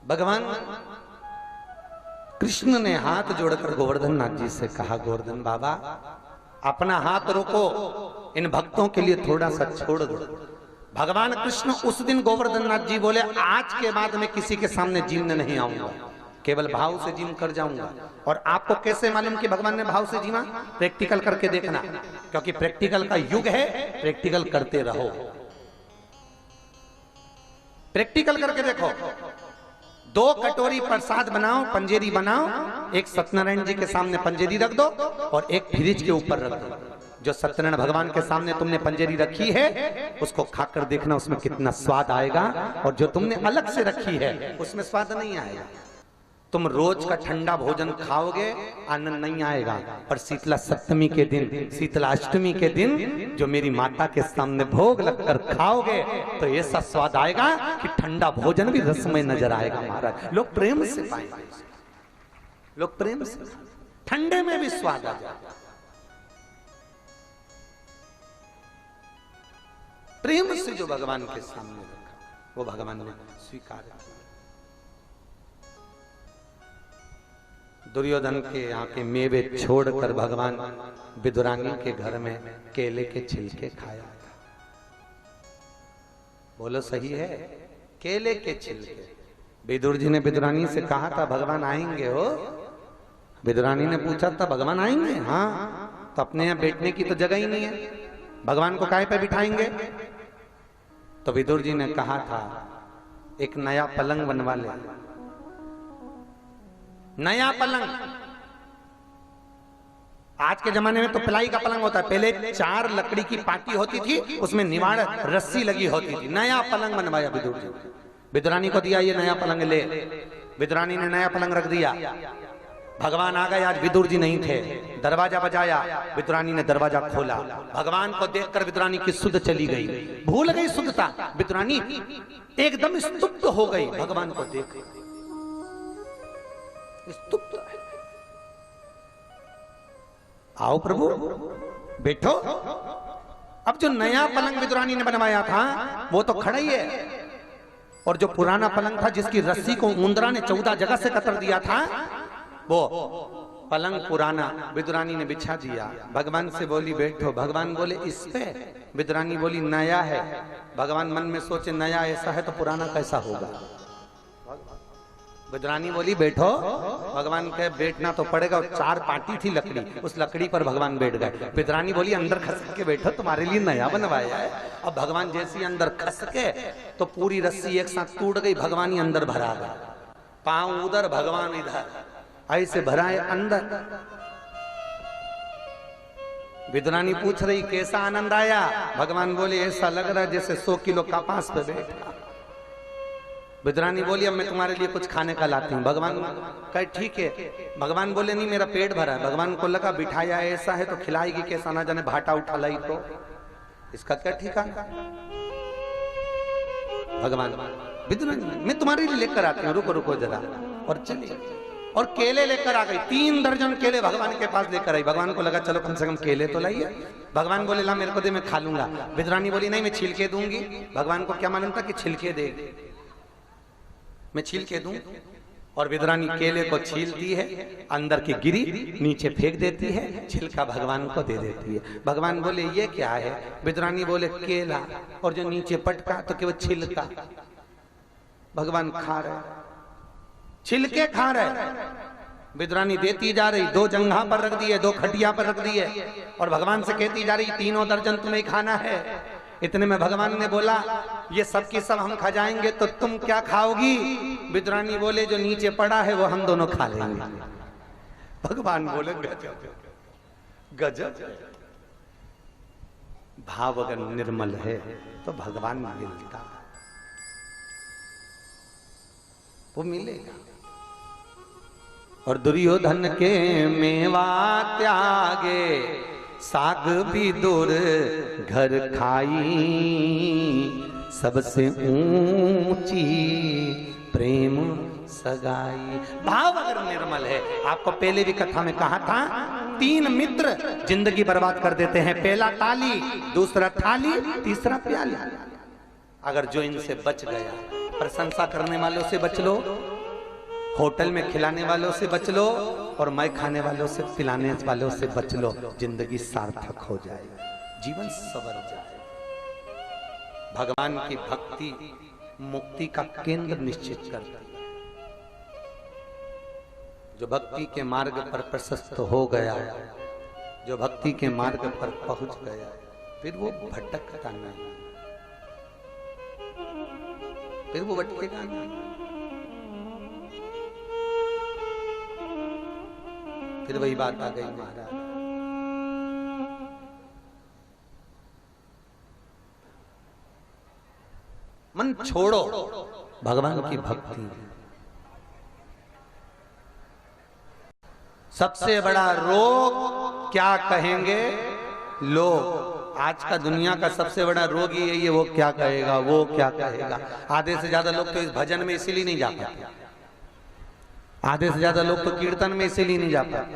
भगवान कृष्ण ने हाथ जोड़कर गोवर्धन नाथ जी से कहा, गोवर्धन बाबा अपना हाथ रोको, इन भक्तों के लिए थोड़ा सा छोड़ दो। भगवान कृष्ण उस दिन गोवर्धन नाथ जी बोले, आज के बाद मैं किसी के सामने जीमने नहीं आऊंगा, केवल भाव से जीम कर जाऊंगा। और आपको कैसे मालूम कि भगवान ने भाव से जीमा? प्रैक्टिकल करके देखना, क्योंकि प्रैक्टिकल का युग है, प्रैक्टिकल करते रहो। प्रैक्टिकल करके देखो। 2 कटोरी प्रसाद बनाओ, पंजेरी बनाओ, एक सत्यनारायण जी के सामने पंजेरी रख दो और एक फ्रिज के ऊपर रख दो। जो सत्यनारायण भगवान के सामने तुमने पंजेरी रखी है उसको खाकर देखना उसमें कितना स्वाद आएगा, और जो तुमने अलग से रखी है उसमें स्वाद नहीं आएगा। तुम रोज का ठंडा भोजन खाओगे, आनंद नहीं आएगा, पर शीतला सप्तमी के दिन, शीतला अष्टमी के दिन जो मेरी माता के सामने भोग लगकर खाओगे तो ऐसा स्वाद आएगा कि ठंडा भोजन भी रसमय नजर आएगा। महाराज लोग प्रेम से पाएंगे, लोग प्रेम से, ठंडे में भी स्वाद आ जाएगा। प्रेम से जो भगवान के सामने रखा वो भगवान ने स्वीकार किया। दुर्योधन के यहाँ के मेवे छोड़कर भगवान विदुरानी के घर में केले के छिलके खाया था। बोलो सही है? केले के छिलके। विदुर जी ने विदुरानी से कहा था भगवान आएंगे हो? विदुरानी ने पूछा था भगवान आएंगे? हाँ। तो अपने यहाँ बैठने की तो जगह ही नहीं है, भगवान को काहे पे बिठाएंगे? तो विदुर जी ने कहा था एक नया पलंग बनवा ले। नया पलंग। आज के जमाने में तो प्लाई का पलंग होता है, पहले 4 लकड़ी की पाटी होती थी, उसमें निवाड़ रस्सी लगी होती थी। नया पलंग बनवाया विदुर जी। विदुरानी को दिया ये नया पलंग ले। विदुरानी ने नया पलंग रख दिया। भगवान आ गए, आज विदुर जी नहीं थे। दरवाजा बजाया, विदुरानी ने दरवाजा खोला। भगवान को देखकर विदुरानी की सुध चली गई, भूल गई शुद्धता। विदुरानी एकदम स्तुप्त हो गई भगवान को देख, स्तुप्त। आओ प्रभु बैठो। अब जो नया पलंग विदुरानी ने बनवाया था वो तो खड़ा ही है, और जो पुराना पलंग था जिसकी रस्सी को मुंद्रा ने 14 जगह से कतर दिया था, वो पलंग पुराना विदुरानी ने बिछा दिया। भगवान से बोली बैठो। भगवान बोले इस पे? विदुरानी बोली नया है। भगवान मन में सोचे नया ऐसा है तो पुराना कैसा होगा? विदुरानी बोली बैठो। भगवान कहे बैठना तो पड़ेगा। और 4 पाटी थी लकड़ी, उस लकड़ी पर भगवान बैठ गए। विदुरानी बोली अंदर खसक के बैठो, तुम्हारे लिए नया बनवाया है। अब भगवान जैसी अंदर खसके तो पूरी रस्सी एक साथ टूट गई, भगवान ही अंदर भरा गया। पांव उधर भगवान इधर, ऐसे भराए अंदर। विदुरानी पूछ रही कैसा आनंद आया? भगवान बोले ऐसा लग रहा है जैसे 100 किलो कपास पे बैठा। विदुरानी बोली अब मैं तुम्हारे लिए कुछ खाने का लाती हूँ। भगवान कहे ठीक है। भगवान बोले नहीं मेरा पेट भरा है। भगवान को लगा बिठाया ऐसा है तो खिलाएगी कैसा, ना जाने भाटा उठा लाई तो इसका क्या ठिकाना। भगवान विदुरानी मैं तुम्हारे लिए लेकर आती हूँ, रुको रुको जरा। और चली, और केले लेकर आ गई। 3 दर्जन केले भगवान के पास लेकर आई। भगवान को लगा चलो कम से कम केले तो लाइए। भगवान बोले ला मेरे को दे, मैं खा लूंगा। विदुरानी बोली नहीं मैं छिलके दूंगी। भगवान को क्या मालूम था कि छिलके दे, मैं छिलके दूं। और विदुरानी केले को छीलती है, अंदर की गिरी नीचे फेंक देती है, छिलका भगवान को दे देती है। भगवान बोले ये क्या है? विदुरानी बोले केला, और जो नीचे पटका तो केवल छिलका। भगवान खा रहे, छिलके खा रहे। विदुरानी देती जा रही, 2 जंघा पर रख दिए, 2 खटिया पर रख दिए, और भगवान से कहती जा रही 3 दर्जन तुम्हें खाना है। इतने में भगवान ने बोला ये सब की सब हम खा जाएंगे तो तुम क्या खाओगी? विदुरानी बोले जो नीचे पड़ा है वो हम दोनों खा लेंगे। भगवान बोले गजब गजब। भाव अगर निर्मल है तो भगवान मिलता, वो मिलेगा। और दुर्योधन के मेवा त्यागे, साग भी दूर घर खाई, सबसे ऊंची प्रेम सगाई। भाव अगर निर्मल है, आपको पहले भी कथा में कहा था 3 मित्र जिंदगी बर्बाद कर देते हैं। पहला ताली, दूसरा थाली, तीसरा प्याली। अगर जो इनसे बच गया, प्रशंसा करने वालों से बच लो, होटल में खिलाने वालों से बच लो और मैं खाने वालों से पिलाने वालों से बच लो, जिंदगी सार्थक हो जाए, जीवन सवर जाए। भगवान की भक्ति मुक्ति का केंद्र निश्चित करती है। जो भक्ति के मार्ग पर प्रशस्त हो गया, जो भक्ति के मार्ग पर पहुंच गया, फिर वो भटकता नहीं, फिर वो भटकेगा नहीं। फिर वही बात आ गई महाराज, मन छोड़ो, भगवान की भक्ति। सबसे बड़ा रोग क्या कहेंगे लोग? आज का दुनिया का सबसे बड़ा रोग ही यही है, वो क्या कहेगा, वो क्या कहेगा। आधे से ज्यादा लोग तो इस भजन में इसीलिए नहीं जा पाते, आधे से ज्यादा लोग तो कीर्तन में इसीलिए नहीं जा पाते,